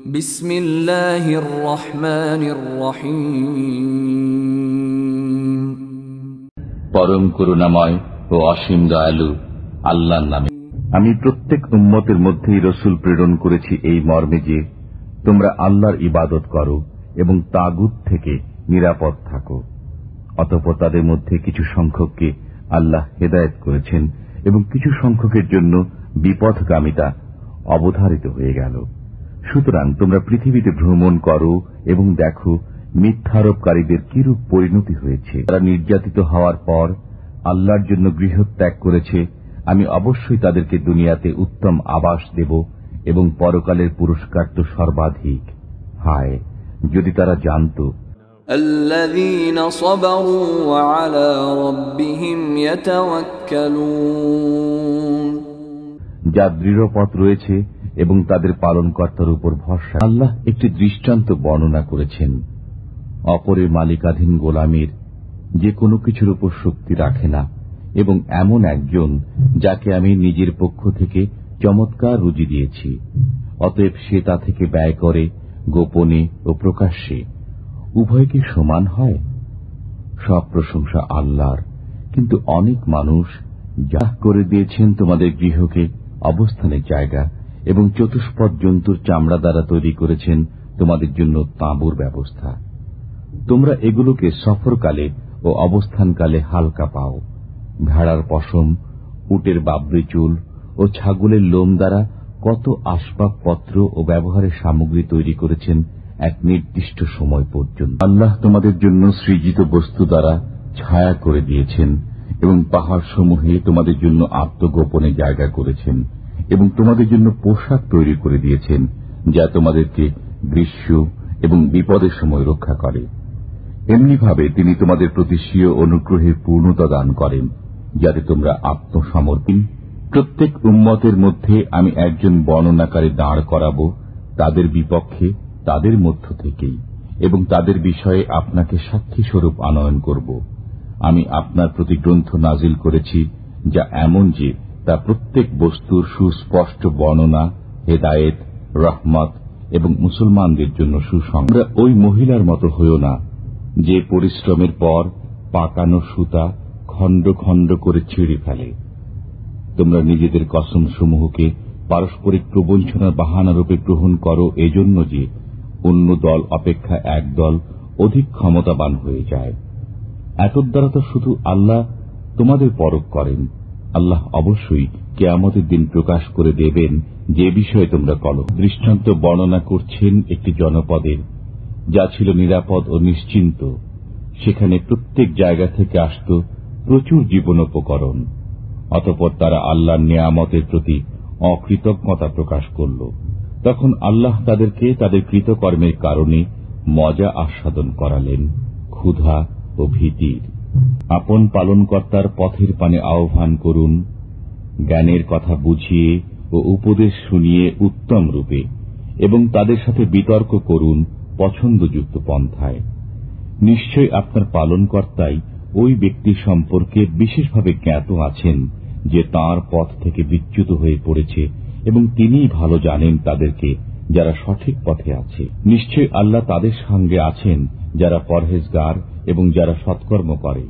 বিসমিল্লাহির রহমানির রহিম। পরম করুণাময় ও অসীম দয়ালু আল্লাহর নামে। আমি প্রত্যেক উম্মতের মধ্যেই রসুল প্রেরণ করেছি এই মর্মে যে তোমরা আল্লাহর ইবাদত করো এবং তাগুত থেকে নিরাপদ থাকো। অতঃপর তাদের মধ্যে কিছু সংখ্যককে আল্লাহ হেদায়েত করেছেন এবং কিছু সংখ্যকের জন্য বিপথগামিতা অবধারিত হয়ে গেল। সুতরাং তোমরা পৃথিবীতে ভ্রমণ করো এবং দেখো মিথ্যারোপকারীদের কিরূপ পরিণতি হয়েছে। তারা নির্যাতিত হওয়ার পর আল্লাহর জন্য গৃহত্যাগ করেছে। আমি অবশ্যই তাদেরকে দুনিয়াতে উত্তম আবাস দেব এবং পরকালের পুরস্কার তো সর্বাধিক। হায়, যদি তারা জানত। الذين صبروا وعلى ربهم يتوكلون। যা দৃঢ় পথ রয়েছে এবং তাদের পালনকর্তার উপর ভরসা। আল্লাহ একটি দৃষ্টান্ত বর্ণনা করেছেন। অপরের মালিকাধীন গোলামের যে কোনো কিছুর উপর শক্তি রাখে না এবং এমন একজন যাকে আমি নিজের পক্ষ থেকে চমৎকার রুজি দিয়েছি, অতএব সে তা থেকে ব্যয় করে গোপনে ও প্রকাশ্যে। উভয় কি সমান হয়? সব প্রশংসা আল্লাহর। কিন্তু অনেক মানুষ যা করে দিয়েছেন তোমাদের গৃহকে অবস্থানের জায়গা এবং চতুষ্পদ জন্তুর চামড়া দ্বারা তৈরি করেছেন তোমাদের জন্য তাঁবুর ব্যবস্থা। তোমরা এগুলোকে সফরকালে ও অবস্থানকালে হালকা পাও। ভেড়ার পশম, উটের বাবরি চুল ও ছাগলের লোম দ্বারা কত আসবাবপত্র ও ব্যবহারের সামগ্রী তৈরি করেছেন এক নির্দিষ্ট সময় পর্যন্ত। আল্লাহ তোমাদের জন্য সৃজিত বস্তু দ্বারা ছায়া করে দিয়েছেন এবং পাহাড় সমূহে তোমাদের জন্য আত্মগোপনে জায়গা করেছেন এবং তোমাদের জন্য পোশাক তৈরি করে দিয়েছেন যা তোমাদেরকে গ্রীষ্ম এবং বিপদের সময় রক্ষা করে। এমনিভাবে তিনি তোমাদের প্রতি স্বীয় অনুগ্রহের পূর্ণতা দান করেন যাতে তোমরা আত্মসমর্পণ। প্রত্যেক উম্মতের মধ্যে আমি একজন বর্ণনাকারী দাঁড় করাব তাদের বিপক্ষে তাদের মধ্য থেকেই, এবং তাদের বিষয়ে আপনাকে সাক্ষী স্বরূপ আনয়ন করব। আমি আপনার প্রতি গ্রন্থ নাজিল করেছি যা এমন যে তা প্রত্যেক বস্তুর সুস্পষ্ট বর্ণনা, হেদায়েত, রহমত এবং মুসলমানদের জন্য সুসংবাদ। ওই মহিলার মতো হইও না যে পরিশ্রমের পর পাকানো সুতা খণ্ড খণ্ড করে ছিঁড়ে ফেলে। তোমরা নিজেদের কসমসমূহকে পারস্পরিক প্রবঞ্চনার বাহানারূপে গ্রহণ করো এজন্য যে অন্য দল অপেক্ষা এক দল অধিক ক্ষমতাবান হয়ে যায়। এতদ্বারা তো শুধু আল্লাহ তোমাদের পরখ করেন। আল্লাহ অবশ্যই কিয়ামতের দিন প্রকাশ করে দেবেন যে বিষয়ে তোমরা কলহ। দৃষ্টান্ত বর্ণনা করছেন একটি জনপদের যা ছিল নিরাপদ ও নিশ্চিন্ত। সেখানে প্রত্যেক জায়গা থেকে আসত প্রচুর জীবনোপকরণ। অতঃপর তারা আল্লাহর নিয়ামতের প্রতি অকৃতজ্ঞতা প্রকাশ করল। তখন আল্লাহ তাদেরকে তাদের কৃতকর্মের কারণে মজা আস্বাদন করালেন, ক্ষুধা ও ভীতির। আপন পালনকর্তার পথের পানে আহ্বান করুন, জ্ঞানের কথা বুঝিয়ে ও উপদেশ শুনিয়ে উত্তম রূপে, এবং তাদের সাথে বিতর্ক করুন পছন্দযুক্ত পন্থায়। নিশ্চয় আপনার পালনকর্তাই ওই ব্যক্তি সম্পর্কে বিশেষভাবে জ্ঞাত আছেন যে তাঁর পথ থেকে বিচ্যুত হয়ে পড়েছে, এবং তিনিই ভালো জানেন তাদেরকে যারা সঠিক পথে আছে। নিশ্চয় আল্লাহ তাদের সঙ্গে আছেন যারা পরহেজগার এবং যারা সৎকর্ম করে।